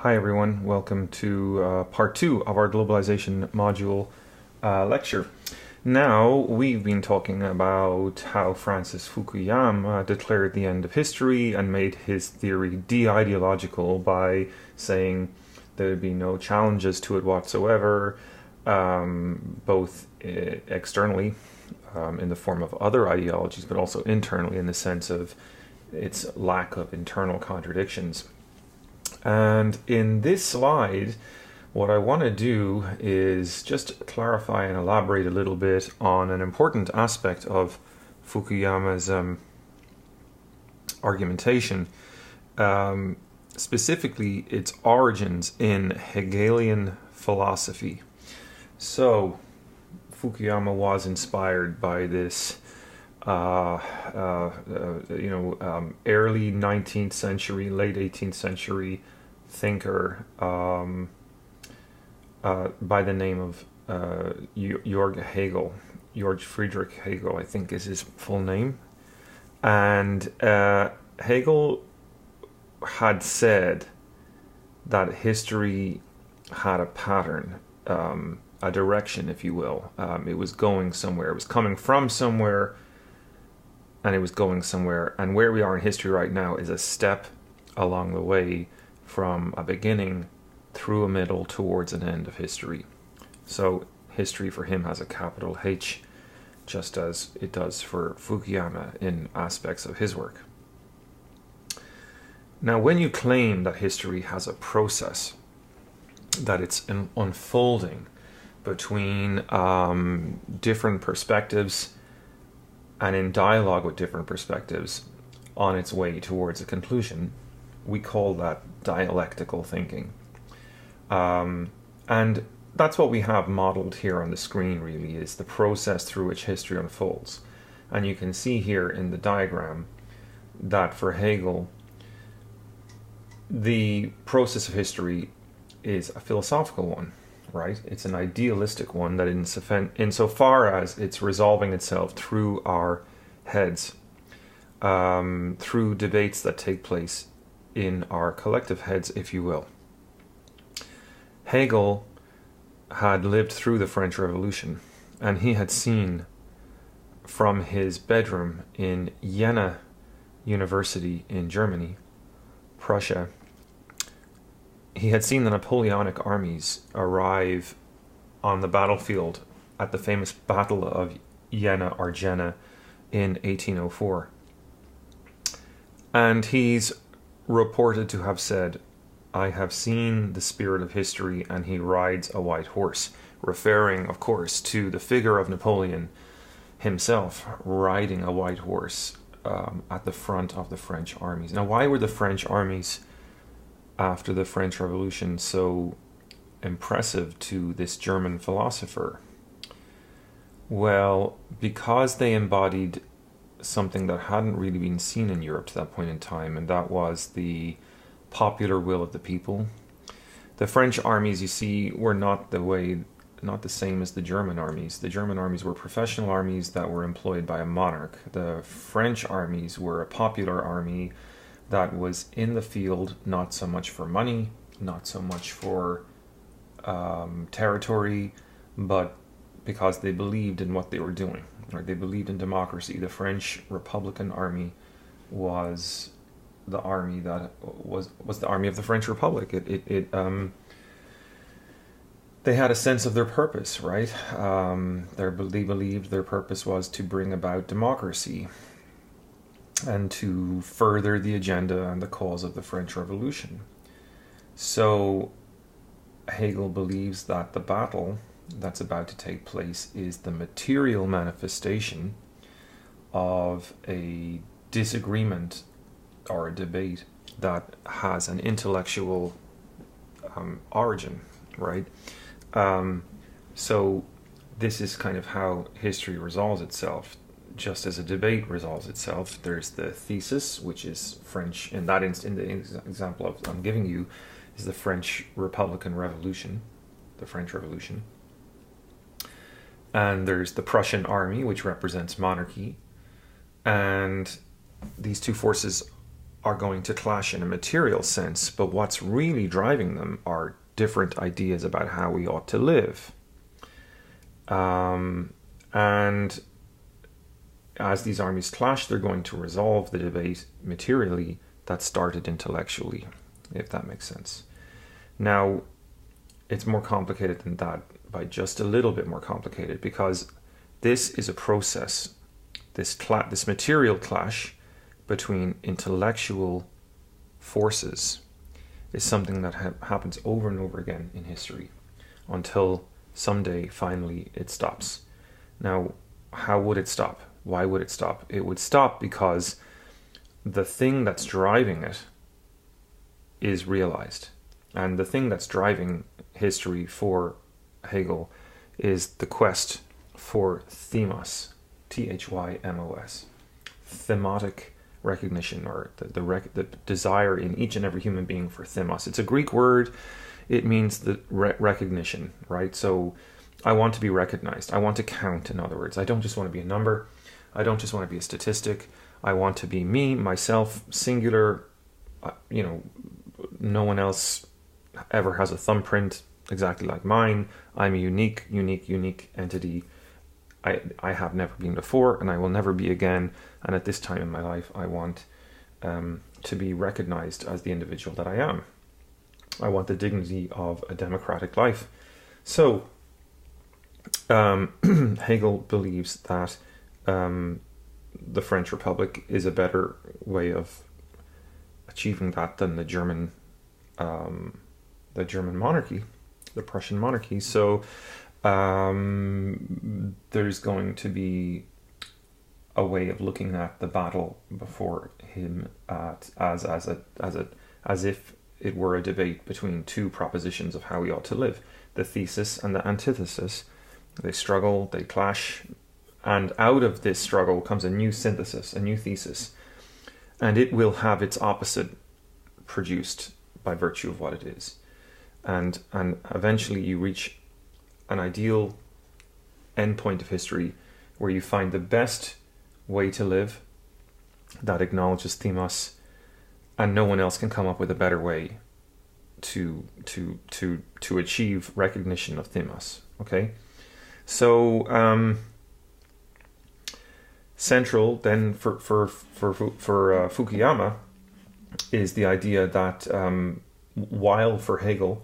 Hi everyone, welcome to part 2 of our Globalization module lecture. Now, we've been talking about how Francis Fukuyama declared the end of history and made his theory de-ideological by saying there'd be no challenges to it whatsoever, both externally in the form of other ideologies, but also internally in the sense of its lack of internal contradictions. And in this slide, what I want to do is just clarify and elaborate a little bit on an important aspect of Fukuyama's argumentation, specifically its origins in Hegelian philosophy. So, Fukuyama was inspired by this early 19th century, late 18th century thinker by the name of Georg Friedrich Hegel, I think is his full name. And Hegel had said that history had a pattern, a direction, if you will. It was going somewhere. It was coming from somewhere, and it was going somewhere. And where we are in history right now is a step along the way from a beginning through a middle towards an end of history. So history for him has a capital H, just as it does for Fukuyama in aspects of his work. Now, when you claim that history has a process, that it's an unfolding between different perspectives and in dialogue with different perspectives on its way towards a conclusion, we call that dialectical thinking. And that's what we have modeled here on the screen, really, is the process through which history unfolds. And you can see here in the diagram that for Hegel, the process of history is a philosophical one, right? It's an idealistic one that insofar as it's resolving itself through our heads, through debates that take place in our collective heads, if you will. Hegel had lived through the French Revolution, and he had seen from his bedroom in Jena University in Germany, Prussia, he had seen the Napoleonic armies arrive on the battlefield at the famous Battle of Jena in 1804. And he's reported to have said, "I have seen the spirit of history, and he rides a white horse," referring, of course, to the figure of Napoleon himself riding a white horse at the front of the French armies. Now, why were the French armies after the French Revolution so impressive to this German philosopher? Well, because they embodied something that hadn't really been seen in Europe to that point in time, and that was the popular will of the people. The French armies, you see, were not the same as the German armies. The German armies were professional armies that were employed by a monarch. The French armies were a popular army that was in the field, not so much for money, not so much for territory, but because they believed in what they were doing. Right? They believed in democracy. The French Republican Army was the army that was the army of the French Republic. They had a sense of their purpose, right? They believed their purpose was to bring about democracy and to further the agenda and the cause of the French Revolution. So Hegel believes that the battle that's about to take place is the material manifestation of a disagreement or a debate that has an intellectual origin, right? So this is kind of how history resolves itself. Just as a debate resolves itself, there's the thesis, which is French, in the example I'm giving you, is the French Republican Revolution, the French Revolution. And there's the Prussian army, which represents monarchy. And these two forces are going to clash in a material sense, but what's really driving them are different ideas about how we ought to live. And as these armies clash, they're going to resolve the debate materially that started intellectually, if that makes sense. Now, it's more complicated than that, by just a little bit more complicated, because this is a process. This material clash between intellectual forces is something that happens over and over again in history until someday, finally, it stops. Now, how would it stop? Why would it stop? It would stop because the thing that's driving it is realized. And the thing that's driving history for Hegel is the quest for themos, Thymos, thematic recognition, or the desire in each and every human being for themos. It's a Greek word. It means the recognition, right? So I want to be recognized. I want to count, in other words. I don't just want to be a number. I don't just want to be a statistic. I want to be me, myself, singular. No one else ever has a thumbprint exactly like mine. I'm a unique entity. I have never been before, and I will never be again. And at this time in my life, I want to be recognized as the individual that I am. I want the dignity of a democratic life. So, Hegel believes that the French Republic is a better way of achieving that than the German monarchy, the Prussian monarchy. So there's going to be a way of looking at the battle before him as if it were a debate between two propositions of how we ought to live, the thesis and the antithesis. They struggle, they clash, and out of this struggle comes a new synthesis, a new thesis, and it will have its opposite produced by virtue of what it is. And eventually you reach an ideal endpoint of history where you find the best way to live that acknowledges themos, and no one else can come up with a better way to achieve recognition of themos. Okay, so central then for Fukuyama is the idea that while for Hegel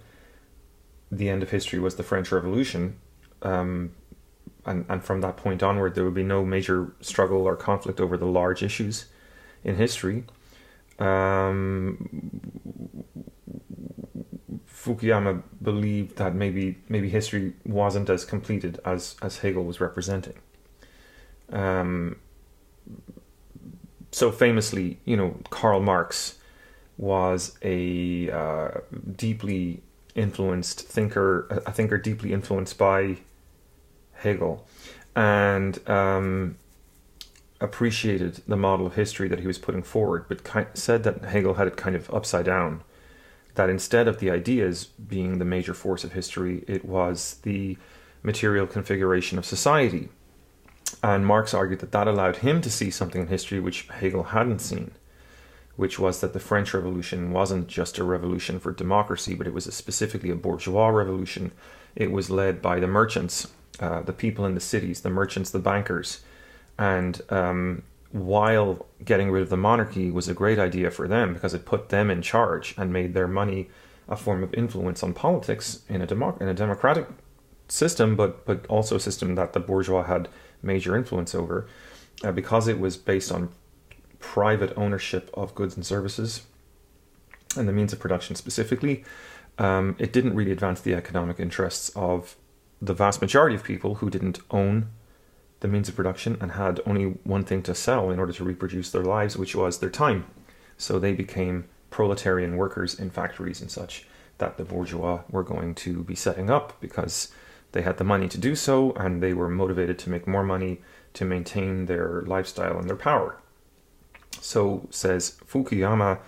the end of history was the French Revolution, and from that point onward there would be no major struggle or conflict over the large issues in history. Fukuyama believed that maybe history wasn't as completed as Hegel was representing. So famously, Karl Marx was a deeply influenced thinker, a thinker deeply influenced by Hegel, and appreciated the model of history that he was putting forward, but said that Hegel had it kind of upside down, that instead of the ideas being the major force of history, it was the material configuration of society. And Marx argued that allowed him to see something in history which Hegel hadn't seen, which was that the French Revolution wasn't just a revolution for democracy, but it was specifically a bourgeois revolution. It was led by the merchants, the people in the cities, the merchants, the bankers. And while getting rid of the monarchy was a great idea for them because it put them in charge and made their money a form of influence on politics in a democratic system, but also a system that the bourgeois had major influence over, because it was based on private ownership of goods and services and the means of production specifically. It didn't really advance the economic interests of the vast majority of people who didn't own the means of production and had only one thing to sell in order to reproduce their lives, which was their time. So they became proletarian workers in factories and such that the bourgeois were going to be setting up because they had the money to do so, and they were motivated to make more money to maintain their lifestyle and their power. So, says Fukuyama,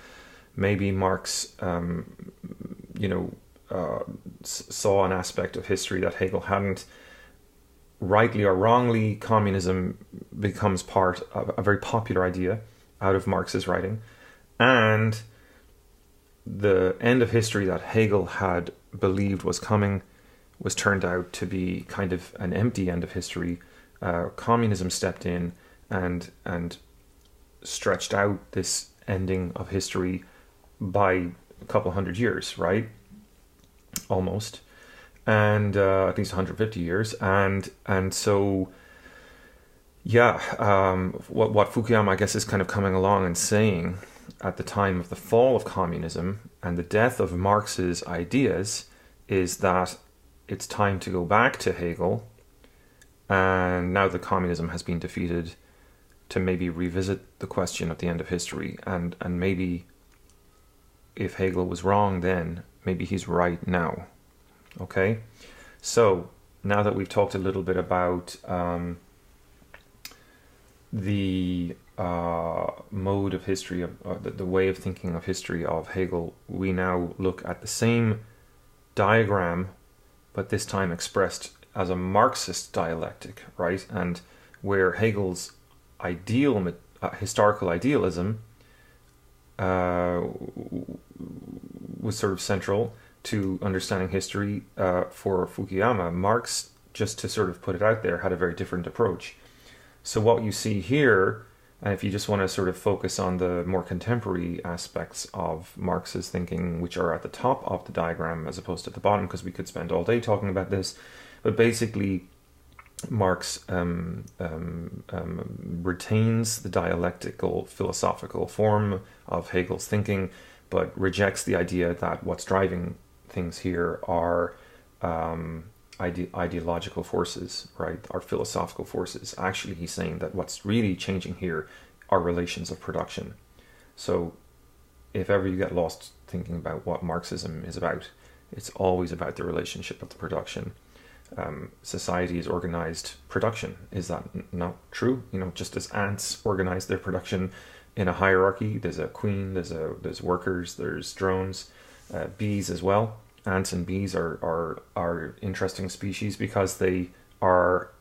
maybe Marx, saw an aspect of history that Hegel hadn't. Rightly or wrongly, communism becomes part of a very popular idea out of Marx's writing. And the end of history that Hegel had believed was coming was turned out to be kind of an empty end of history. Communism stepped in and stretched out this ending of history by a couple hundred years, right? Almost. And at least 150 years. And so, yeah, what Fukuyama, I guess, is kind of coming along and saying at the time of the fall of communism and the death of Marx's ideas is that it's time to go back to Hegel, and now that communism has been defeated, to maybe revisit the question of the end of history, and maybe if Hegel was wrong then, maybe he's right now. Okay, so now that we've talked a little bit about the mode of history, of the way of thinking of history of Hegel, we now look at the same diagram, but this time expressed as a Marxist dialectic, right? And where Hegel's historical idealism was sort of central to understanding history for Fukuyama, Marx, just to sort of put it out there, had a very different approach. So what you see here, and if you just want to sort of focus on the more contemporary aspects of Marx's thinking, which are at the top of the diagram as opposed to the bottom, because we could spend all day talking about this, but basically Marx retains the dialectical philosophical form of Hegel's thinking, but rejects the idea that what's driving things here are ideological forces, right? Are philosophical forces. Actually, he's saying that what's really changing here are relations of production. So if ever you get lost thinking about what Marxism is about, it's always about the relationship of the production. Society is organized production. Is that not true? You know, just as ants organize their production in a hierarchy, there's a queen, there's workers, there's drones, bees as well. Ants and bees are interesting species because they are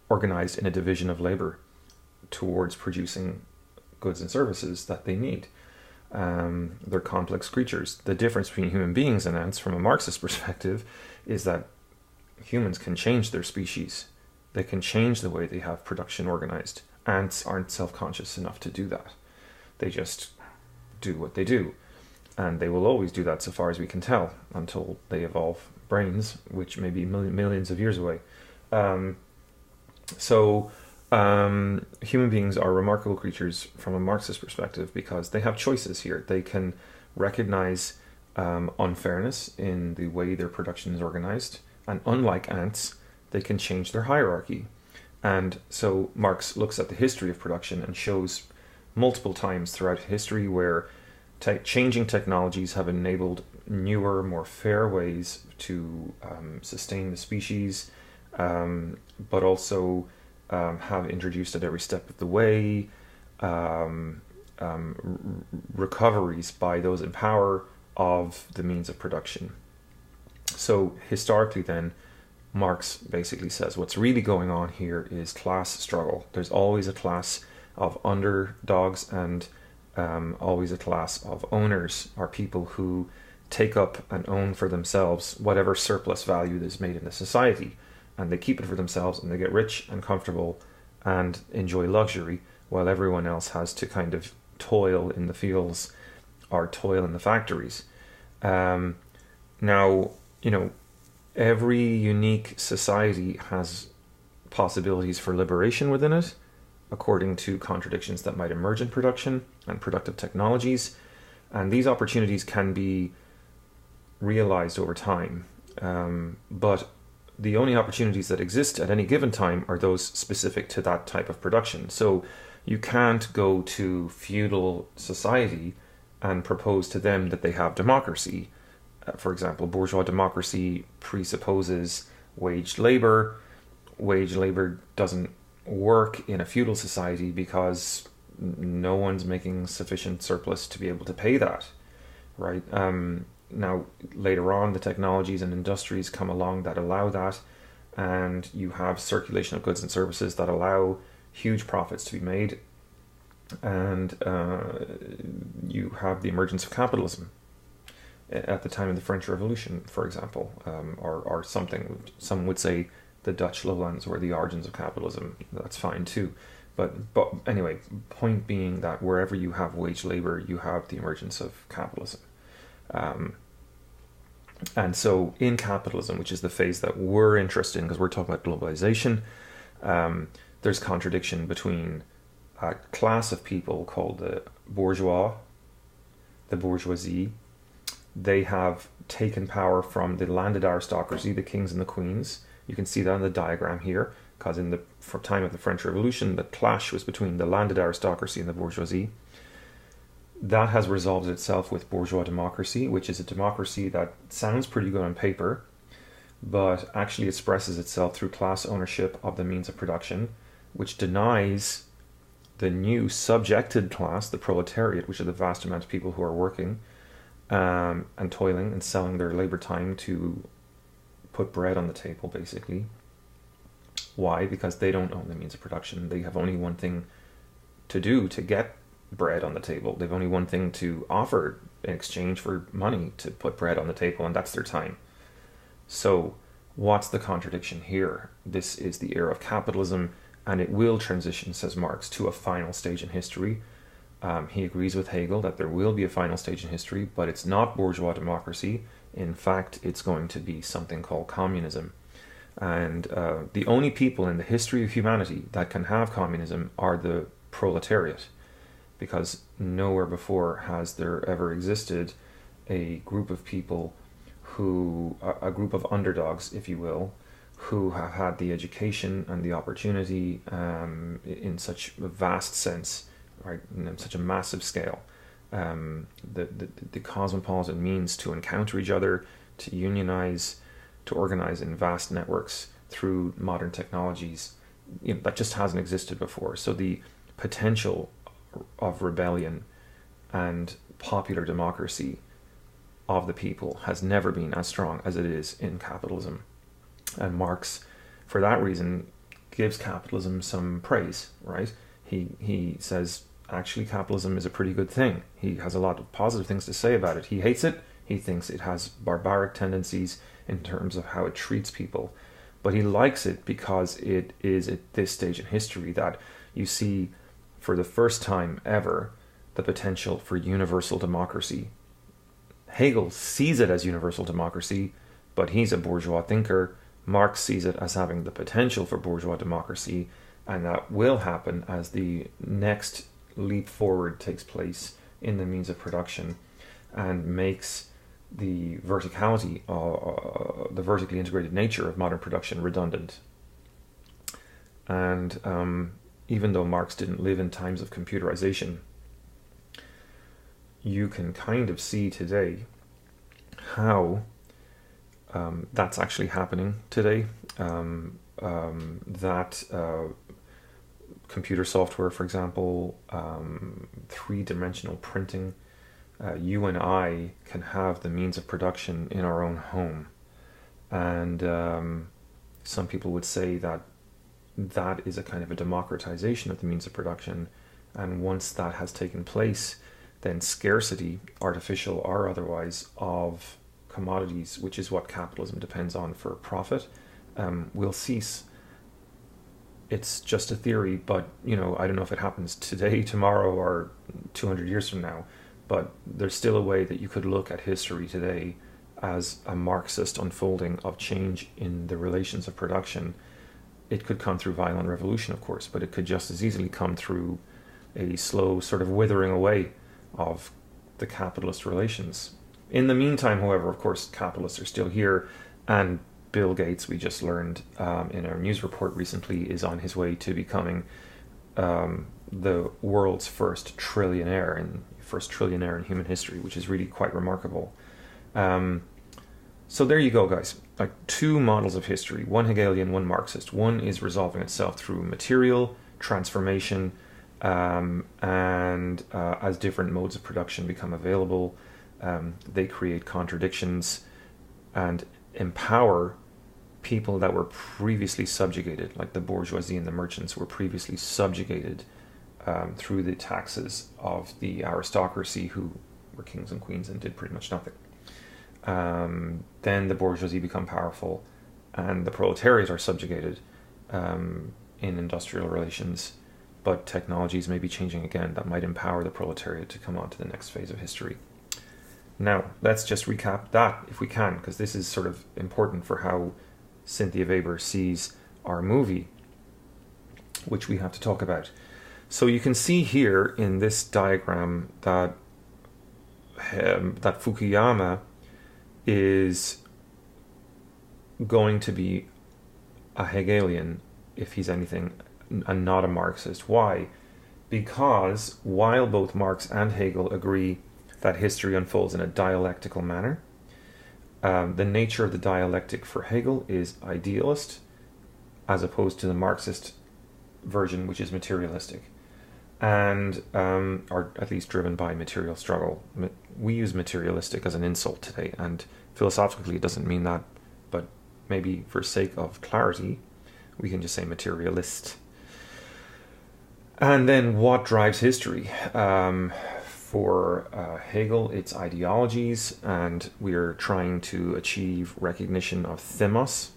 organized in a division of labor towards producing goods and services that they need. They're complex creatures. The difference between human beings and ants from a Marxist perspective is that humans can change their species. They can change the way they have production organized. Ants aren't self-conscious enough to do that. They just do what they do. And they will always do that so far as we can tell, until they evolve brains, which may be millions of years away. Human beings are remarkable creatures from a Marxist perspective because they have choices here. They can recognize unfairness in the way their production is organized. And unlike ants, they can change their hierarchy. And so Marx looks at the history of production and shows multiple times throughout history where changing technologies have enabled newer, more fair ways to sustain the species, but also have introduced at every step of the way recoveries by those in power of the means of production. So historically then, Marx basically says what's really going on here is class struggle. There's always a class of underdogs and always a class of owners, are people who take up and own for themselves whatever surplus value is made in the society, and they keep it for themselves and they get rich and comfortable and enjoy luxury, while everyone else has to kind of toil in the fields or toil in the factories. Now, you know, every unique society has possibilities for liberation within it, according to contradictions that might emerge in production and productive technologies. And these opportunities can be realized over time. But the only opportunities that exist at any given time are those specific to that type of production. So you can't go to feudal society and propose to them that they have democracy. For example, bourgeois democracy presupposes waged labor. Wage labor doesn't work in a feudal society because no one's making sufficient surplus to be able to pay that, right? Now, later on, the technologies and industries come along that allow that, and you have circulation of goods and services that allow huge profits to be made. And you have the emergence of capitalism at the time of the French Revolution, for example, or something. Some would say the Dutch lowlands were the origins of capitalism. That's fine too. But anyway, point being that wherever you have wage labor, you have the emergence of capitalism. And so in capitalism, which is the phase that we're interested in, because we're talking about globalization, there's contradiction between a class of people called the bourgeoisie. They have taken power from the landed aristocracy, the kings and the queens. You can see that on the diagram here, because in the time of the French Revolution, the clash was between the landed aristocracy and the bourgeoisie. That has resolved itself with bourgeois democracy, which is a democracy that sounds pretty good on paper, but actually expresses itself through class ownership of the means of production, which denies the new subjected class, the proletariat, which are the vast amount of people who are working and toiling and selling their labor time to put bread on the table, basically. Why? Because they don't own the means of production. They have only one thing to do to get bread on the table. They've only one thing to offer in exchange for money to put bread on the table, and that's their time. So what's the contradiction here? This is the era of capitalism, and it will transition, says Marx, to a final stage in history. He agrees with Hegel that there will be a final stage in history, but it's not bourgeois democracy. In fact, it's going to be something called communism. And the only people in the history of humanity that can have communism are the proletariat, because nowhere before has there ever existed a group of people who, a group of underdogs, if you will, who have had the education and the opportunity in such a vast sense, right, in such a massive scale, the cosmopolitan means to encounter each other, to unionize, to organize in vast networks through modern technologies, that just hasn't existed before. So the potential of rebellion and popular democracy of the people has never been as strong as it is in capitalism. And Marx, for that reason, gives capitalism some praise, right? He says, actually, capitalism is a pretty good thing. He has a lot of positive things to say about it. He hates it. He thinks it has barbaric tendencies in terms of how it treats people. But he likes it because it is at this stage in history that you see, for the first time ever, the potential for universal democracy. Hegel sees it as universal democracy, but he's a bourgeois thinker. Marx sees it as having the potential for bourgeois democracy, and that will happen as the next leap forward takes place in the means of production and makes the verticality, the vertically integrated nature of modern production redundant. And even though Marx didn't live in times of computerization, you can kind of see today how that's actually happening today. Computer software, for example, three-dimensional printing, you and I can have the means of production in our own home. And some people would say that that is a kind of a democratization of the means of production. And once that has taken place, then scarcity, artificial or otherwise, of commodities, which is what capitalism depends on for profit, will cease. It's just a theory, but I don't know if it happens today, tomorrow, or 200 years from now. But there's still a way that you could look at history today as a Marxist unfolding of change in the relations of production. It could come through violent revolution, of course, but it could just as easily come through a slow sort of withering away of the capitalist relations. In the meantime, however, of course, capitalists are still here, and Bill Gates, we just learned in our news report recently, is on his way to becoming the world's first trillionaire in human history, which is really quite remarkable. So there you go, guys. Like, two models of history, one Hegelian, one Marxist. One is resolving itself through material transformation, and as different modes of production become available, they create contradictions and empower people that were previously subjugated, like the bourgeoisie and the merchants were previously subjugated through the taxes of the aristocracy, who were kings and queens and did pretty much nothing. Then the bourgeoisie become powerful, and the proletariat are subjugated in industrial relations. But technologies may be changing again that might empower the proletariat to come on to the next phase of history. Now, let's just recap that if we can, because this is sort of important for how Cynthia Weber sees our movie, which we have to talk about. So you can see here in this diagram that that Fukuyama is going to be a Hegelian, if he's anything, and not a Marxist. Why? Because while both Marx and Hegel agree that history unfolds in a dialectical manner, the nature of the dialectic for Hegel is idealist, as opposed to the Marxist version, which is materialistic, and are at least driven by material struggle. We use materialistic as an insult today, and philosophically it doesn't mean that, but maybe for sake of clarity, we can just say materialist. And then what drives history? For Hegel, it's ideologies, and we're trying to achieve recognition of Thinness.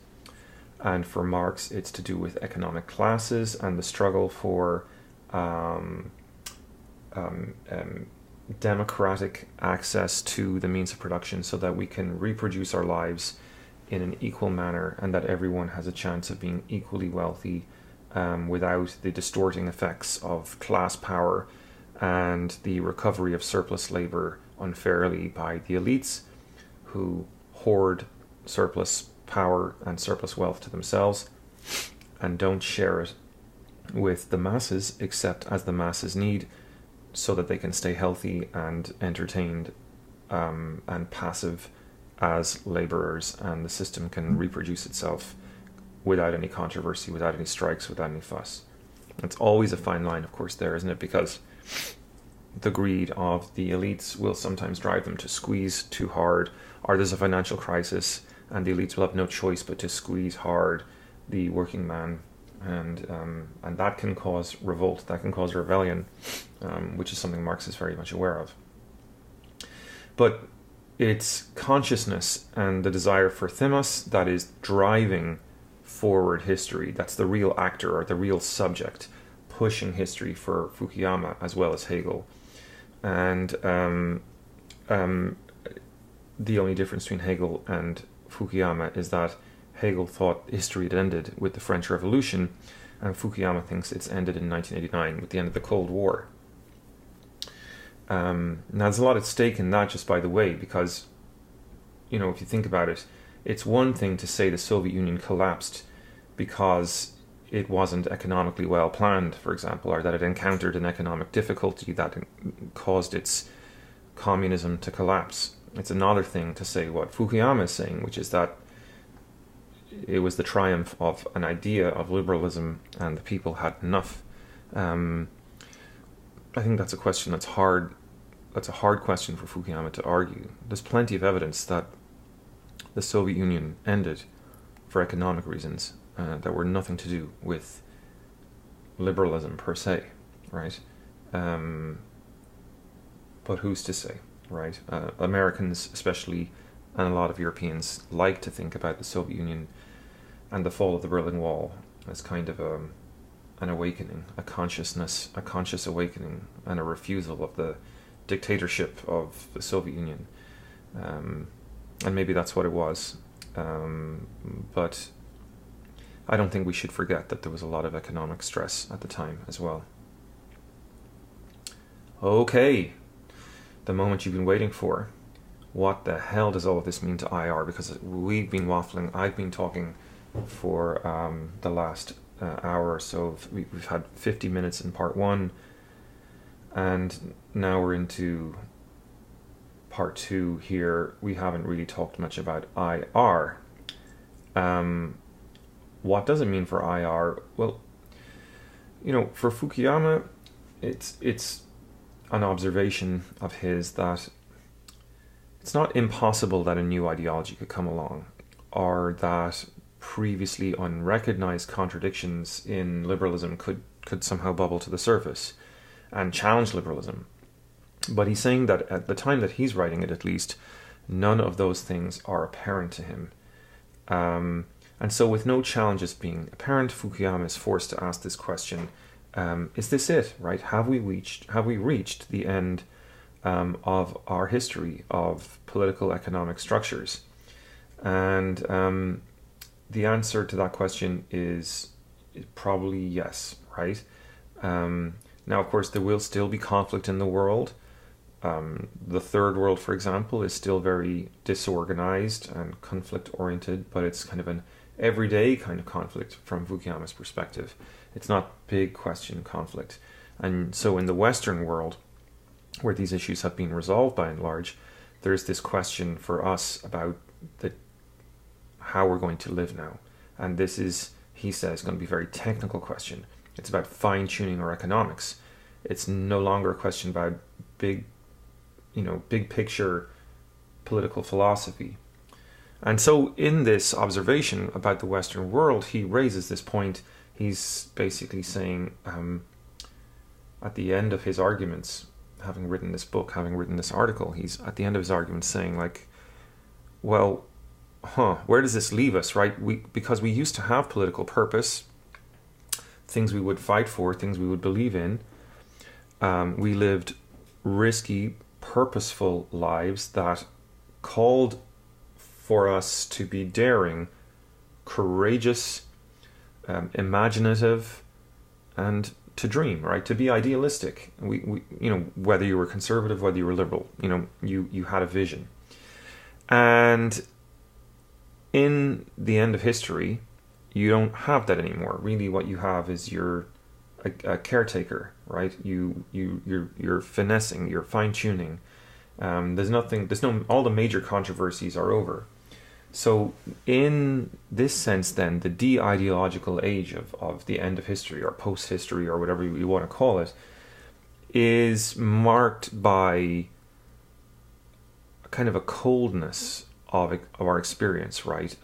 And for Marx, it's to do with economic classes and the struggle for democratic access to the means of production so that we can reproduce our lives in an equal manner, and that everyone has a chance of being equally wealthy without the distorting effects of class power and the recovery of surplus labor unfairly by the elites, who hoard surplus power and surplus wealth to themselves and don't share it with the masses except as the masses need, so that they can stay healthy and entertained and passive as laborers, and the system can reproduce itself without any controversy, without any strikes, without any fuss. It's always a fine line, of course, there, isn't it? Because the greed of the elites will sometimes drive them to squeeze too hard, or there's a financial crisis and the elites will have no choice but to squeeze hard the working man, and that can cause revolt, that can cause rebellion, which is something Marx is very much aware of. But it's consciousness and the desire for Thinness that is driving forward history. That's the real actor, or the real subject, pushing history for Fukuyama as well as Hegel. And the only difference between Hegel and Fukuyama is that Hegel thought history had ended with the French Revolution, and Fukuyama thinks it's ended in 1989 with the end of the Cold War. Now, there's a lot at stake in that, just by the way, because, you know, if you think about it, it's one thing to say the Soviet Union collapsed because it wasn't economically well planned, for example, or that it encountered an economic difficulty that caused its communism to collapse. It's another thing to say what Fukuyama is saying, which is that it was the triumph of an idea of liberalism and the people had enough. I think that's a question that's hard. That's a hard question for Fukuyama to argue. There's plenty of evidence that the Soviet Union ended for economic reasons that were nothing to do with liberalism per se, right? But who's to say, right? Americans especially, and a lot of Europeans, like to think about the Soviet Union and the fall of the Berlin Wall as kind of an awakening, a conscious awakening, and a refusal of the dictatorship of the Soviet Union. And maybe that's what it was. But I don't think we should forget that there was a lot of economic stress at the time as well. Okay, the moment you've been waiting for. What the hell does all of this mean to IR? Because we've been waffling, I've been talking for the last hour or so. We've had 50 minutes in part one, and now we're into part two here. We haven't really talked much about IR. What does it mean for IR? Well, you know, for Fukuyama, it's an observation of his that it's not impossible that a new ideology could come along, or that previously unrecognized contradictions in liberalism could somehow bubble to the surface. and challenge liberalism. But he's saying that at the time that he's writing it, at least, none of those things are apparent to him. And so with no challenges being apparent, Fukuyama is forced to ask this question, is this it, right? Have we reached the end of our history of political economic structures? And the answer to that question is probably yes, right? Now, of course, there will still be conflict in the world. The third world, for example, is still very disorganized and conflict-oriented, but it's kind of an everyday kind of conflict from Fukuyama's perspective. It's not big question conflict. And so in the Western world, where these issues have been resolved by and large, there's this question for us about how we're going to live now. And this is, he says, going to be a very technical question. It's about fine-tuning our economics. It's no longer a question about big picture political philosophy. And so in this observation about the Western world, he raises this point. He's basically saying, at the end of his arguments, having written this book, having written this article, he's at the end of his arguments saying, like, well, where does this leave us, right? Because we used to have political purpose, things we would fight for, things we would believe in. We lived risky, purposeful lives that called for us to be daring, courageous, imaginative, and to dream, right? To be idealistic. We whether you were conservative, whether you were liberal, you had a vision. And in the end of history, you don't have that anymore. Really, what you have is you're a caretaker, right? You're finessing, you're fine-tuning. All the major controversies are over. So in this sense then, the de-ideological age of the end of history, or post-history, or whatever you want to call it, is marked by a kind of a coldness of our experience, right?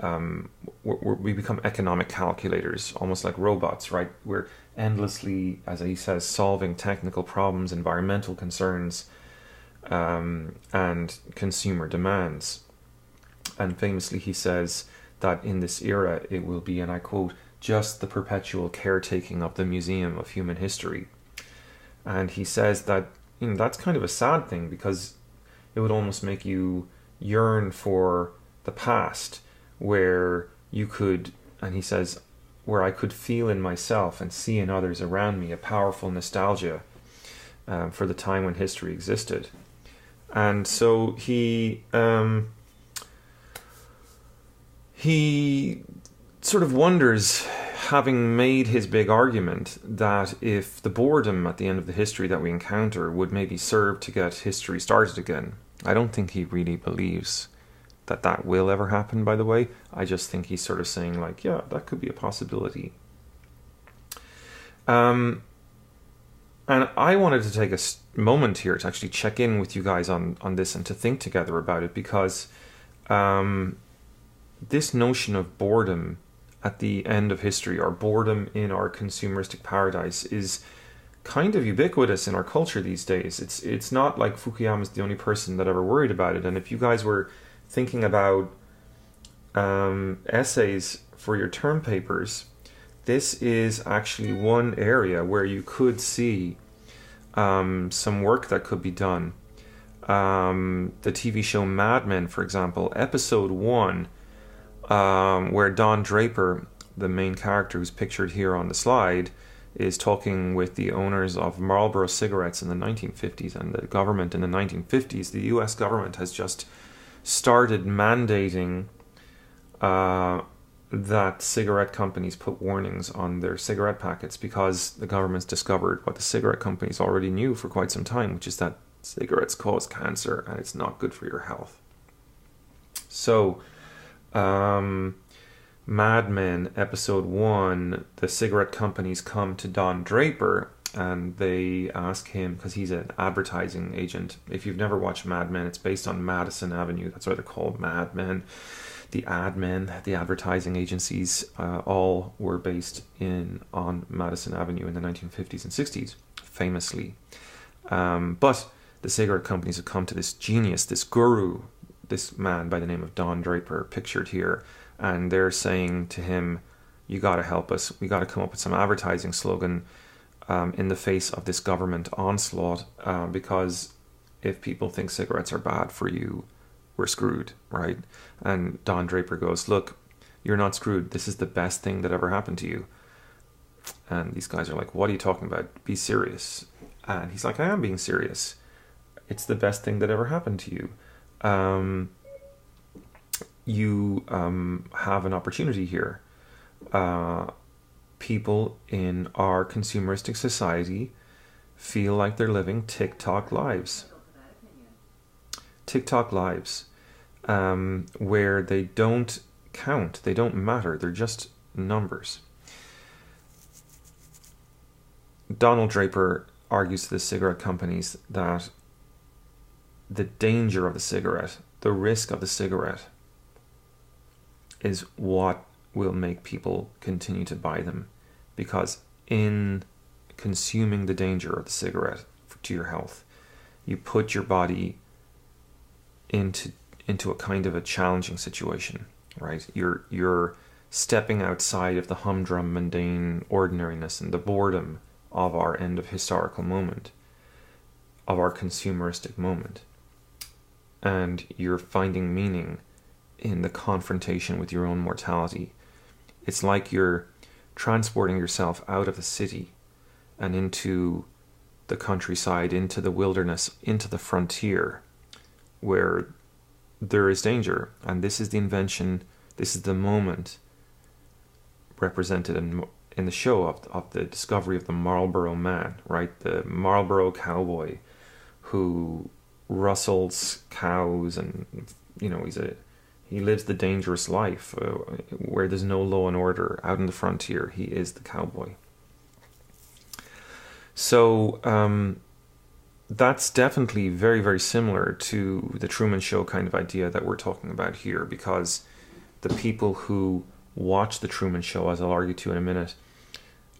We become economic calculators, almost like robots, right? We're endlessly, as he says, solving technical problems, environmental concerns, and consumer demands. And famously he says that in this era it will be, and I quote, just the perpetual caretaking of the museum of human history. And he says that that's kind of a sad thing, because it would almost make you yearn for the past, where you could, and he says, where I could feel in myself and see in others around me a powerful nostalgia for the time when history existed. And so he sort of wonders, having made his big argument, that if the boredom at the end of the history that we encounter would maybe serve to get history started again. I don't think he really believes that will ever happen, by the way. I just think he's sort of saying, like, yeah, that could be a possibility. And I wanted to take a moment here to actually check in with you guys on this and to think together about it, because this notion of boredom at the end of history, or boredom in our consumeristic paradise, is kind of ubiquitous in our culture these days. It's not like Fukuyama's the only person that ever worried about it. And if you guys were thinking about essays for your term papers, this is actually one area where you could see some work that could be done. The TV show Mad Men, for example, episode 1, where Don Draper, the main character who's pictured here on the slide, is talking with the owners of Marlboro cigarettes in the 1950s, and the government in the 1950s, the US government has just started mandating that cigarette companies put warnings on their cigarette packets, because the government's discovered what the cigarette companies already knew for quite some time, which is that cigarettes cause cancer and it's not good for your health. So, Mad Men, episode 1, the cigarette companies come to Don Draper and they ask him, because he's an advertising agent. If you've never watched Mad Men, it's based on Madison Avenue. That's why they're called Mad Men. The ad men, the advertising agencies, all were based on Madison Avenue in the 1950s and 60s. famously. But the cigarette companies have come to this genius, this guru, this man by the name of Don Draper, pictured here, and they're saying to him, you got to help us. We got to come up with some advertising slogan in the face of this government onslaught, because if people think cigarettes are bad for you, we're screwed, right? And Don Draper goes, look, you're not screwed. This is the best thing that ever happened to you. And these guys are like, what are you talking about? Be serious. And he's like, I am being serious. It's the best thing that ever happened to you. You have an opportunity here. People in our consumeristic society feel like they're living TikTok lives. TikTok lives, where they don't count, they don't matter, they're just numbers. Donald Draper argues to the cigarette companies that the danger of the cigarette, the risk of the cigarette, is what will make people continue to buy them, because in consuming the danger of the cigarette to your health, you put your body into a kind of a challenging situation, right? You're stepping outside of the humdrum, mundane ordinariness and the boredom of our end of historical moment, of our consumeristic moment, and you're finding meaning in the confrontation with your own mortality. It's like you're transporting yourself out of the city and into the countryside, into the wilderness, into the frontier, where there is danger. And this is the invention, this is the moment represented in the show of the discovery of the Marlboro Man, right? The Marlboro cowboy who rustles cows, and he lives the dangerous life where there's no law and order out in the frontier. He is the cowboy. So that's definitely very, very similar to the Truman Show kind of idea that we're talking about here, because the people who watch the Truman Show, as I'll argue to in a minute,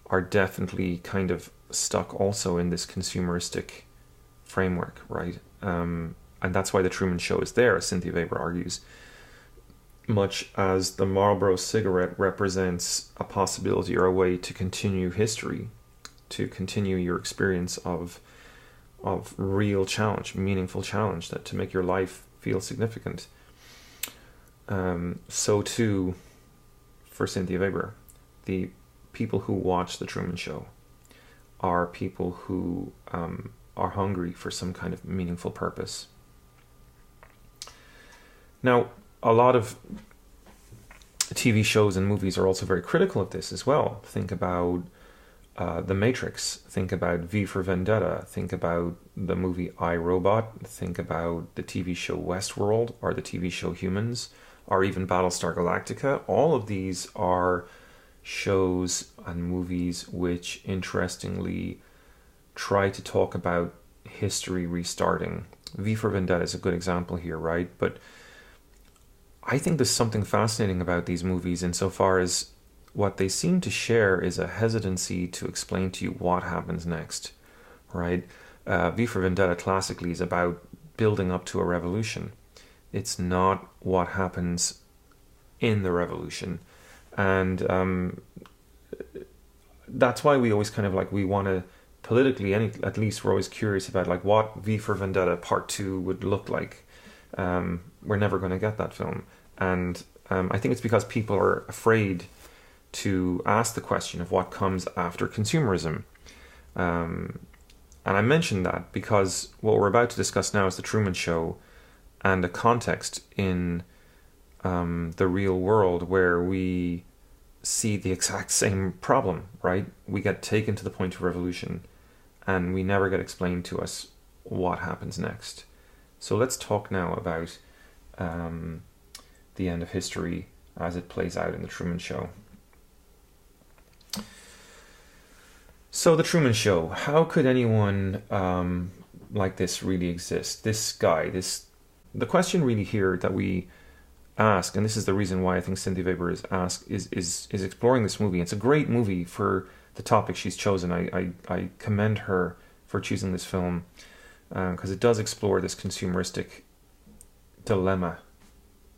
are definitely kind of stuck also in this consumeristic framework, right? And that's why the Truman Show is there, as Cynthia Weber argues, much as the Marlboro cigarette represents a possibility or a way to continue history, to continue your experience of real challenge, meaningful challenge, that to make your life feel significant. So too, for Cynthia Weber, the people who watch the Truman Show are people who are hungry for some kind of meaningful purpose. Now, a lot of TV shows and movies are also very critical of this as well. Think about The Matrix, think about V for Vendetta, think about the movie I, Robot, think about the TV show Westworld, or the TV show Humans, or even Battlestar Galactica. All of these are shows and movies which interestingly try to talk about history restarting. V for Vendetta is a good example here, right? But I think there's something fascinating about these movies insofar as what they seem to share is a hesitancy to explain to you what happens next, right? V for Vendetta classically is about building up to a revolution. It's not what happens in the revolution. And that's why we always kind of we want to politically, at least we're always curious about what V for Vendetta Part 2 would look like. We're never going to get that film. And I think it's because people are afraid to ask the question of what comes after consumerism. And I mention that because what we're about to discuss now is the Truman Show, and a context in the real world where we see the exact same problem, right? We get taken to the point of revolution and we never get explained to us what happens next. So let's talk now about the end of history as it plays out in the Truman Show. So the Truman Show, how could anyone like this really exist? This guy, the question really here that we ask, and this is the reason why I think Cynthia Weber is exploring this movie. It's a great movie for the topic she's chosen. I commend her for choosing this film, because it does explore this consumeristic dilemma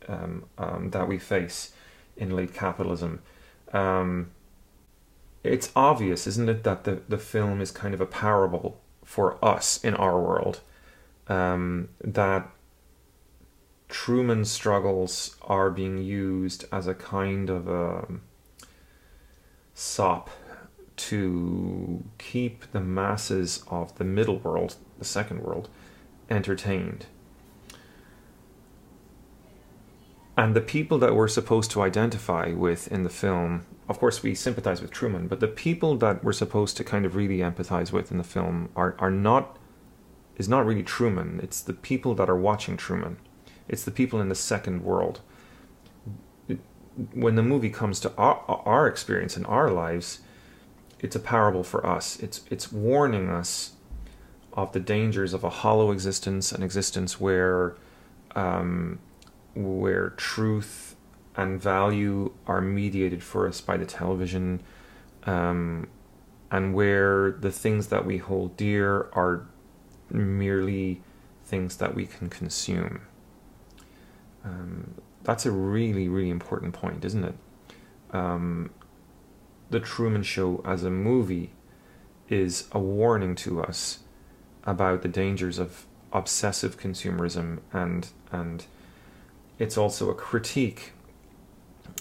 that we face in late capitalism. It's obvious, isn't it, that the film is kind of a parable for us in our world, that Truman's struggles are being used as a kind of a sop to keep the masses of the middle world, the second world, entertained. And the people that we're supposed to identify with in the film, of course we sympathize with Truman, but the people that we're supposed to kind of really empathize with in the film is not really Truman. It's the people that are watching Truman. It's the people in the second world. When the movie comes to our experience in our lives, it's a parable for us. It's warning us of the dangers of a hollow existence, an existence where truth and value are mediated for us by the television, and where the things that we hold dear are merely things that we can consume. That's a really, really important point, isn't it? The Truman Show as a movie is a warning to us about the dangers of obsessive consumerism, and it's also a critique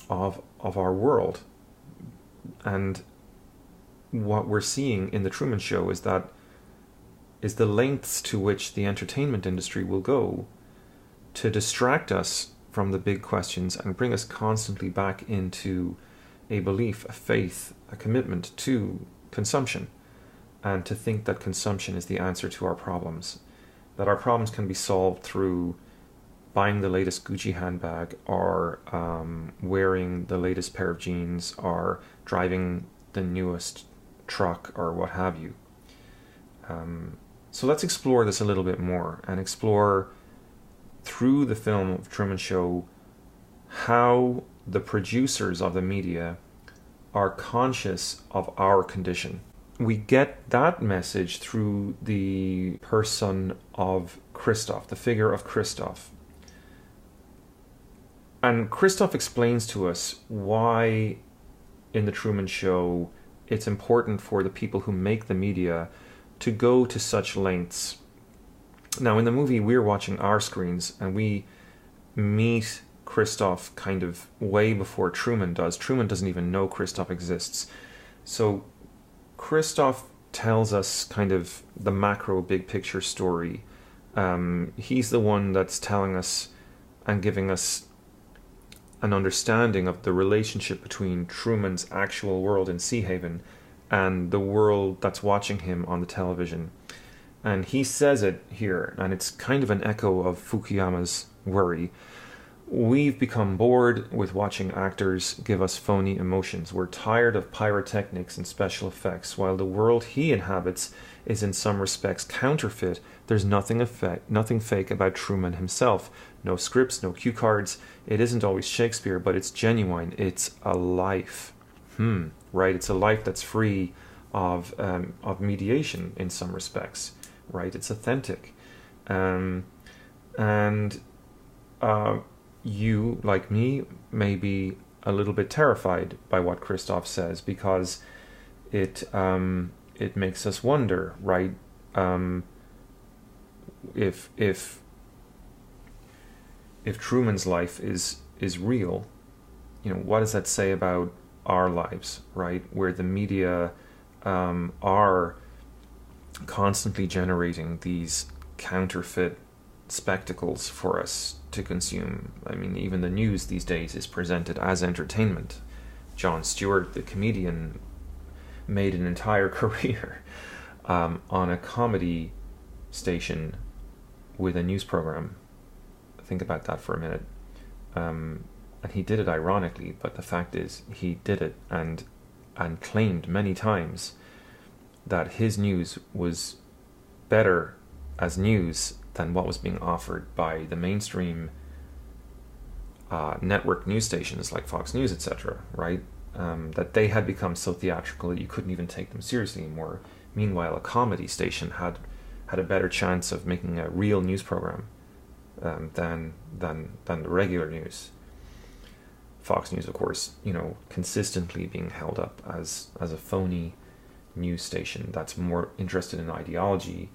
of our world. And what we're seeing in the Truman Show is the lengths to which the entertainment industry will go to distract us from the big questions and bring us constantly back into a belief, a faith, a commitment to consumption, and to think that consumption is the answer to our problems, that our problems can be solved through buying the latest Gucci handbag, or wearing the latest pair of jeans, or driving the newest truck, or what have you. So let's explore this a little bit more, and explore through the film of Truman Show how the producers of the media are conscious of our condition. We get that message through the person of Christoph, the figure of Christoph. And Christoph explains to us why in the Truman Show it's important for the people who make the media to go to such lengths. Now, in the movie, we're watching our screens, and we meet Christoph kind of way before Truman does. Truman doesn't even know Christoph exists. So Christoph tells us kind of the macro big picture story. He's the one that's telling us and giving us an understanding of the relationship between Truman's actual world in Sea Haven and the world that's watching him on the television. And he says it here, and it's kind of an echo of Fukuyama's worry. We've become bored with watching actors give us phony emotions. We're tired of pyrotechnics and special effects. While the world he inhabits is in some respects counterfeit, there's nothing fake about Truman himself. No scripts, no cue cards. It isn't always Shakespeare, but it's genuine. It's a life. Right? It's a life that's free of mediation in some respects. Right? It's authentic. You, like me, may be a little bit terrified by what Christoph says, because it makes us wonder, right? If Truman's life is real, what does that say about our lives, right? Where the media are constantly generating these counterfeit spectacles for us to consume. I mean, even the news these days is presented as entertainment. Jon Stewart, the comedian, made an entire career on a comedy station with a news program. Think about that for a minute. And he did it ironically, but the fact is he did it and claimed many times that his news was better as news than what was being offered by the mainstream network news stations like Fox News, etc., right? That they had become so theatrical that you couldn't even take them seriously anymore Meanwhile, a comedy station had a better chance of making a real news program than the regular news. Fox News, of course, consistently being held up as a phony news station that's more interested in ideology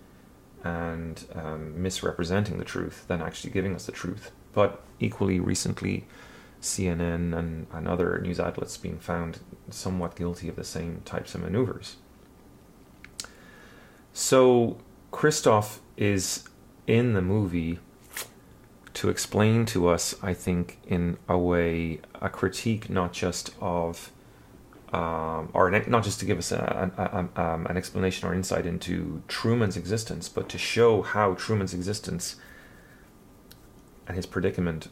and misrepresenting the truth than actually giving us the truth. But equally recently, CNN and other news outlets being found somewhat guilty of the same types of maneuvers. So Christoph is in the movie to explain to us, I think, in a way, a critique not just of, or not just to give us an explanation or insight into Truman's existence, but to show how Truman's existence and his predicament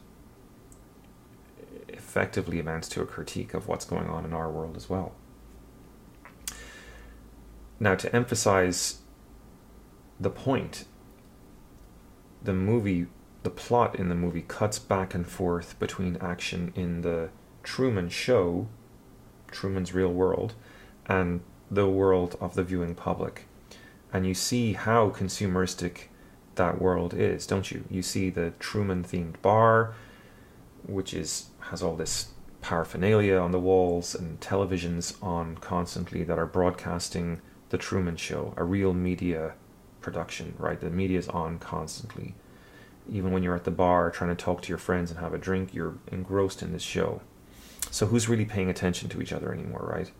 effectively amounts to a critique of what's going on in our world as well. Now, to emphasize the point, the plot in the movie cuts back and forth between action in the Truman Show, Truman's real world, and the world of the viewing public. And you see how consumeristic that world is, don't you? You see the Truman-themed bar, which has all this paraphernalia on the walls and televisions on constantly that are broadcasting the Truman Show, a real media production, right? The media's on constantly. Even when you're at the bar trying to talk to your friends and have a drink, you're engrossed in this show. So who's really paying attention to each other anymore, right?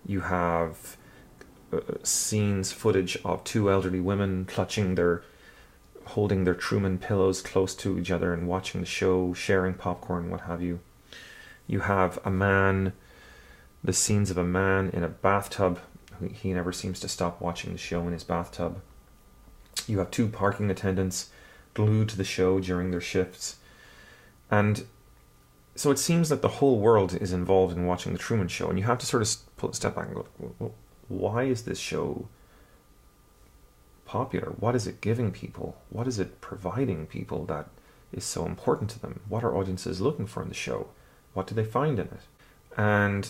You have scenes, footage of two elderly women holding their Truman pillows close to each other and watching the show, sharing popcorn, what have you. You have the scenes of a man in a bathtub. He never seems to stop watching the show in his bathtub. You have two parking attendants glued to the show during their shifts. And so it seems that the whole world is involved in watching the Truman Show, and you have to sort of step back and go, well, why is this show popular? What is it giving people? What is it providing people that is so important to them? What are audiences looking for in the show? What do they find in it? And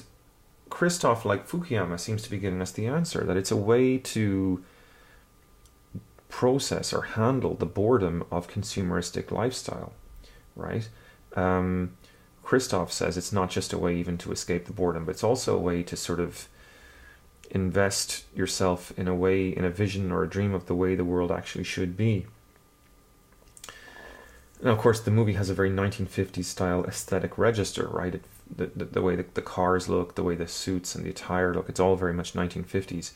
Christoph, like Fukuyama, seems to be giving us the answer, that it's a way to process or handle the boredom of consumeristic lifestyle, right? Christoph says it's not just a way even to escape the boredom, but it's also a way to sort of invest yourself in a vision or a dream of the way the world actually should be. Now, of course, the movie has a very 1950s style aesthetic register, right? The way the cars look, the way the suits and the attire look, it's all very much 1950s.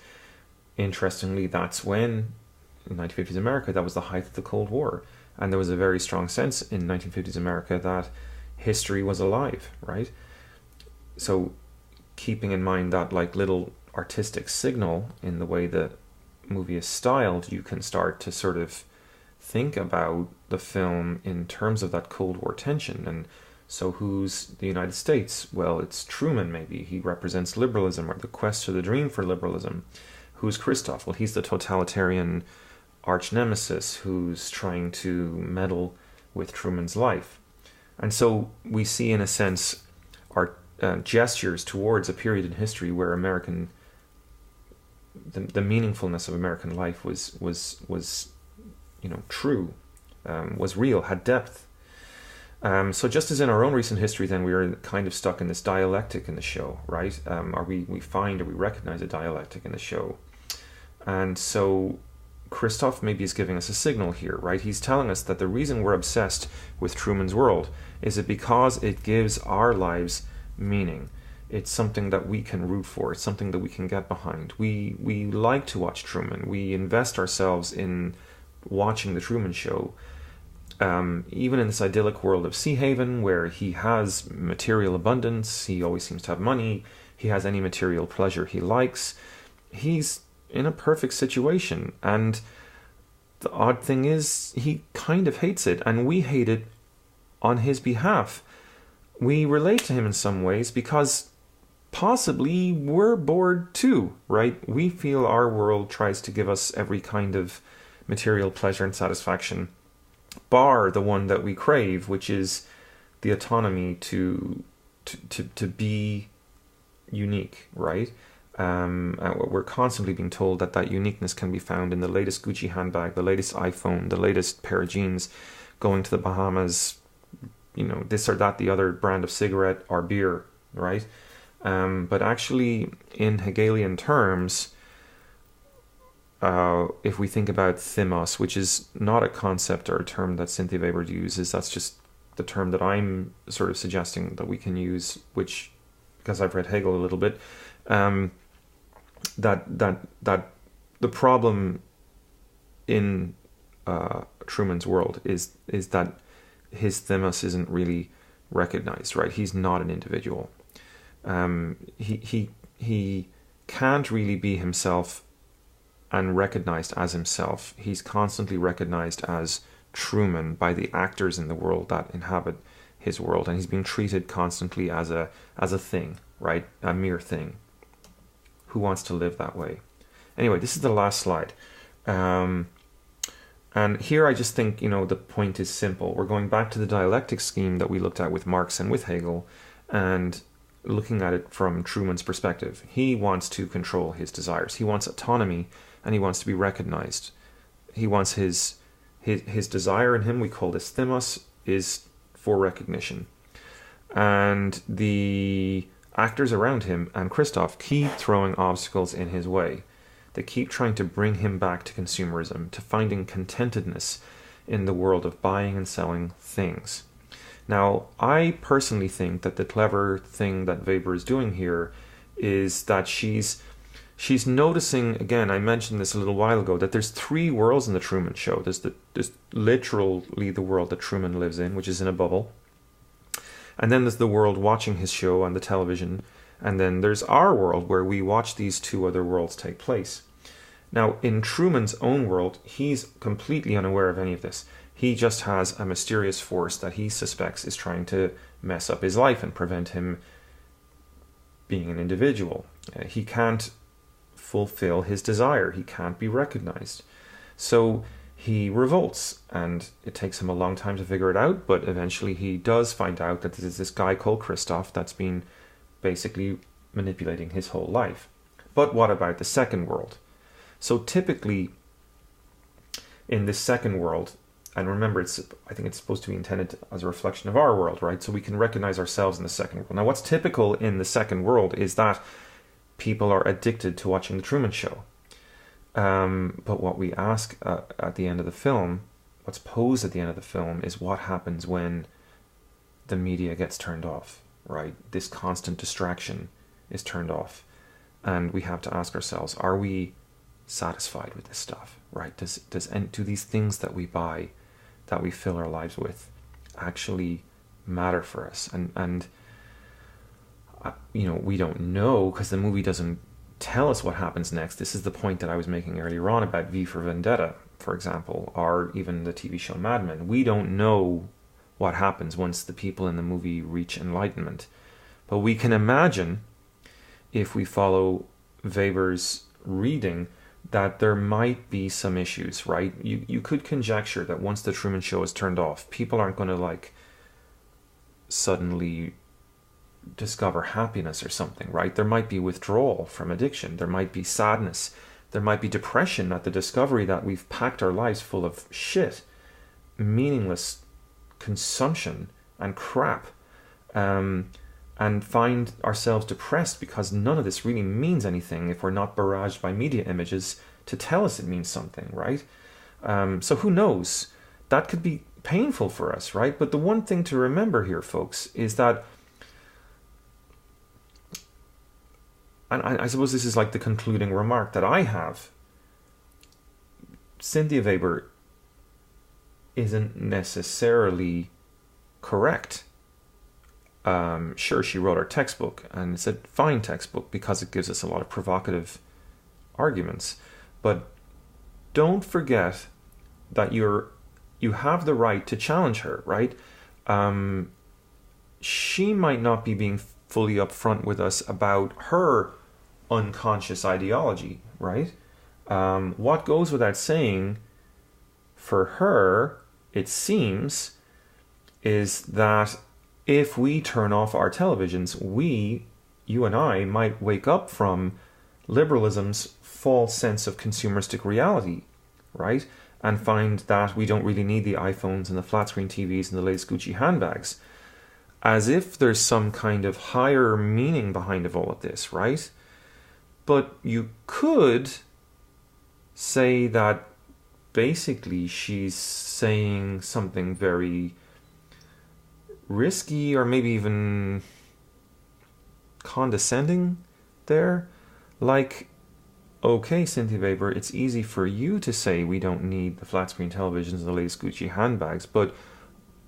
Interestingly, that's when, in 1950s America, that was the height of the Cold War. And there was a very strong sense in 1950s America that history was alive, right? So keeping in mind that like little artistic signal in the way the movie is styled, you can start to sort of think about the film in terms of that Cold War tension. And so who's the United States? Well, it's Truman, maybe. He represents liberalism, or the quest or the dream for liberalism. Who's Christoph? Well, he's the totalitarian arch nemesis who's trying to meddle with Truman's life. And so we see, in a sense, our gestures towards a period in history where the meaningfulness of American life was true, was real, had depth. So just as in our own recent history, then, we are kind of stuck in this dialectic in the show, right? We recognize a dialectic in the show. And so Christoph maybe is giving us a signal here, right? He's telling us that the reason we're obsessed with Truman's world is it because it gives our lives meaning. It's something that we can root for. It's something that we can get behind. We like to watch Truman. We invest ourselves in watching the Truman Show. Even in this idyllic world of Sea Haven, where he has material abundance, he always seems to have money, he has any material pleasure he likes, he's in a perfect situation. And the odd thing is, he kind of hates it, and we hate it on his behalf. We relate to him in some ways because possibly we're bored too, right? We feel our world tries to give us every kind of material pleasure and satisfaction, bar the one that we crave, which is the autonomy to be unique, right? We're constantly being told that uniqueness can be found in the latest Gucci handbag, the latest iPhone, the latest pair of jeans, going to the Bahamas, this or that, the other brand of cigarette or beer, right? But actually, in Hegelian terms, if we think about thymos, which is not a concept or a term that Cynthia Weber uses, that's just the term that I'm sort of suggesting that we can use, which, because I've read Hegel a little bit, that the problem in Truman's world is that his thymos isn't really recognized, right? He's not an individual. He can't really be himself and recognized as himself. He's constantly recognized as Truman by the actors in the world that inhabit his world, and he's being treated constantly as a thing, right? A mere thing. Who wants to live that way? Anyway, this is the last slide. And here I just think, the point is simple. We're going back to the dialectic scheme that we looked at with Marx and with Hegel, and looking at it from Truman's perspective. He wants to control his desires. He wants autonomy, and he wants to be recognized. He wants his desire in him, we call this thymos, is for recognition. And the actors around him and Christoph keep throwing obstacles in his way. They keep trying to bring him back to consumerism, to finding contentedness in the world of buying and selling things. Now, I personally think that the clever thing that Weber is doing here is that she's noticing, again, I mentioned this a little while ago, that there's three worlds in the Truman Show. There's literally the world that Truman lives in, which is in a bubble. And then there's the world watching his show on the television. And then there's our world where we watch these two other worlds take place. Now, in Truman's own world, he's completely unaware of any of this. He just has a mysterious force that he suspects is trying to mess up his life and prevent him being an individual. He can't fulfill his desire. He can't be recognized. So he revolts, and it takes him a long time to figure it out, but eventually he does find out that there's this guy called Christoph that's been basically manipulating his whole life. But what about the second world? So typically in this second world, and remember, I think it's supposed to be intended as a reflection of our world, right? So we can recognize ourselves in the second world. Now, what's typical in the second world is that people are addicted to watching the Truman Show. But what we ask at the end of the film, what's posed at the end of the film, is what happens when the media gets turned off, right? This constant distraction is turned off. And we have to ask ourselves, are we satisfied with this stuff, right? Do these things that we buy, that we fill our lives with, actually matter for us? And we don't know, because the movie doesn't tell us what happens next. This is the point that I was making earlier on about V for Vendetta, for example, or even the TV show Mad Men. We don't know what happens once the people in the movie reach enlightenment. But we can imagine, if we follow Weber's reading, that there might be some issues, right? You could conjecture that once the Truman Show is turned off, people aren't going to suddenly discover happiness or something, right? There might be withdrawal from addiction. There might be sadness. There might be depression at the discovery that we've packed our lives full of shit, meaningless consumption and crap, and find ourselves depressed because none of this really means anything if we're not barraged by media images to tell us it means something, right? So who knows? That could be painful for us, right? But the one thing to remember here, folks, is that, and I suppose this is like the concluding remark that I have, Cynthia Weber isn't necessarily correct. Sure, she wrote our textbook, and it's a fine textbook because it gives us a lot of provocative arguments. But don't forget that you have the right to challenge her, right? She might not be being fully upfront with us about her unconscious ideology, right? What goes without saying, for her, it seems, is that if we turn off our televisions, you and I might wake up from liberalism's false sense of consumeristic reality, right? And find that we don't really need the iPhones and the flat screen TVs and the latest Gucci handbags. As if there's some kind of higher meaning behind all of this, right? But you could say that basically she's saying something very risky or maybe even condescending there. Like, okay, Cynthia Weber, it's easy for you to say we don't need the flat screen televisions and the latest Gucci handbags, but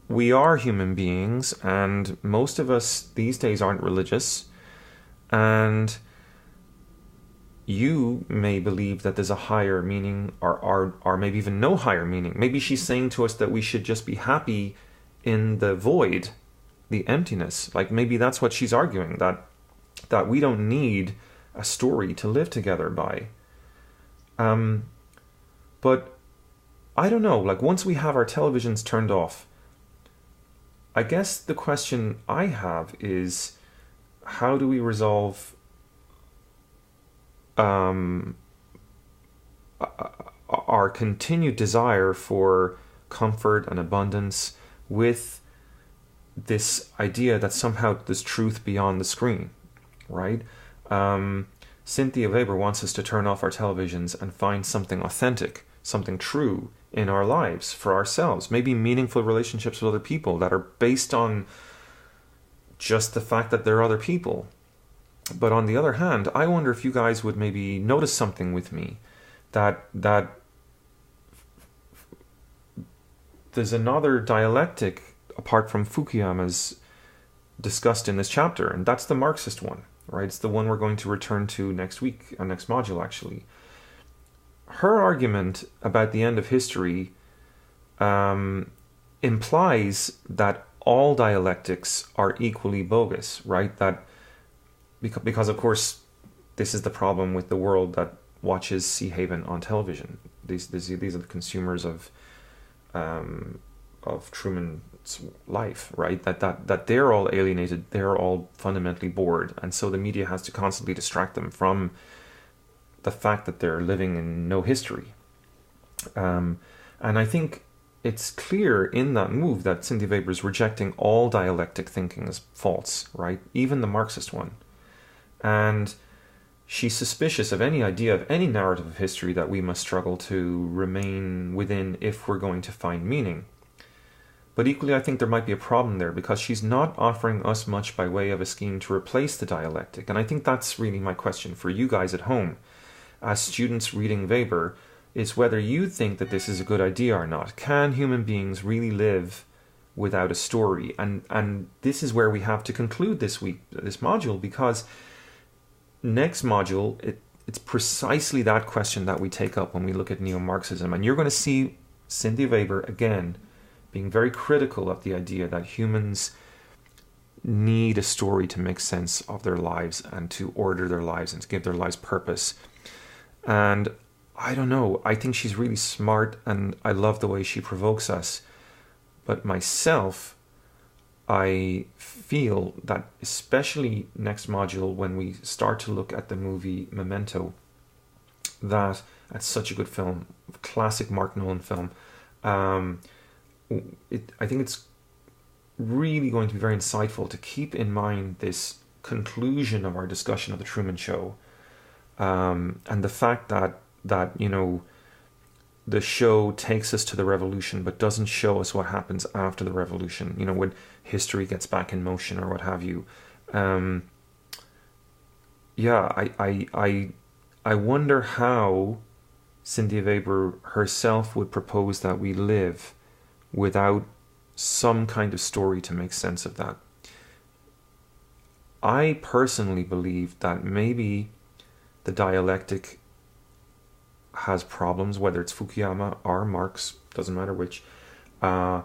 we are human beings, and most of us these days aren't religious, and you may believe that there's a higher meaning or maybe even no higher meaning. Maybe she's saying to us that we should just be happy in the void, the emptiness. Like maybe that's what she's arguing, that we don't need a story to live together by. But I don't know, like once we have our televisions turned off, I guess the question I have is, how do we resolve our continued desire for comfort and abundance with this idea that somehow there's truth beyond the screen, right? Cynthia Weber wants us to turn off our televisions and find something authentic, something true in our lives for ourselves, maybe meaningful relationships with other people that are based on just the fact that they're other people. But on the other hand, I wonder if you guys would maybe notice something with me, that there's another dialectic apart from Fukuyama's discussed in this chapter, and that's the Marxist one, right? It's the one we're going to return to next week, or next module actually. Her argument about the end of history implies that all dialectics are equally bogus, right? That because of course this is the problem with the world that watches Sea Haven on television. These are the consumers of Truman's life, right? That they're all alienated, they're all fundamentally bored, and so the media has to constantly distract them from the fact that they're living in no history. And I think it's clear in that move that Cynthia Weber is rejecting all dialectic thinking as false, right? Even the Marxist one. And she's suspicious of any idea of any narrative of history that we must struggle to remain within if we're going to find meaning. But equally, I think there might be a problem there, because she's not offering us much by way of a scheme to replace the dialectic. And I think that's really my question for you guys at home, as students reading Weber, is whether you think that this is a good idea or not. Can human beings really live without a story? And this is where we have to conclude this week, this module, because next module, it's precisely that question that we take up when we look at neo-Marxism. And you're going to see Cynthia Weber, again, being very critical of the idea that humans need a story to make sense of their lives and to order their lives and to give their lives purpose. And I don't know, I think she's really smart and I love the way she provokes us. But myself, I feel that especially next module, when we start to look at the movie Memento, that's such a good film, classic Mark Nolan film. I think it's really going to be very insightful to keep in mind this conclusion of our discussion of the Truman Show, and the fact that you know, the show takes us to the revolution but doesn't show us what happens after the revolution, you know, when history gets back in motion or what have you. I wonder how Cynthia Weber herself would propose that we live without some kind of story to make sense of that. I personally believe that maybe the dialectic has problems, whether it's Fukuyama or Marx, doesn't matter which. I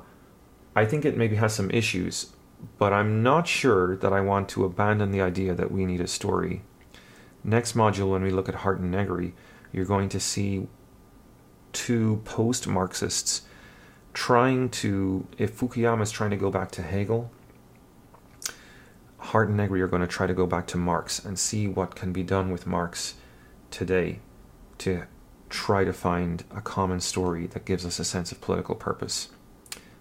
think it maybe has some issues, but I'm not sure that I want to abandon the idea that we need a story. Next module, when we look at Hart and Negri, you're going to see two post-Marxists trying to, if Fukuyama is trying to go back to Hegel, Hart and Negri are going to try to go back to Marx and see what can be done with Marx today to try to find a common story that gives us a sense of political purpose.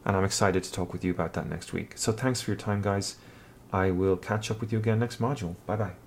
And I'm excited to talk with you about that next week. So thanks for your time, guys. I will catch up with you again next module. Bye bye.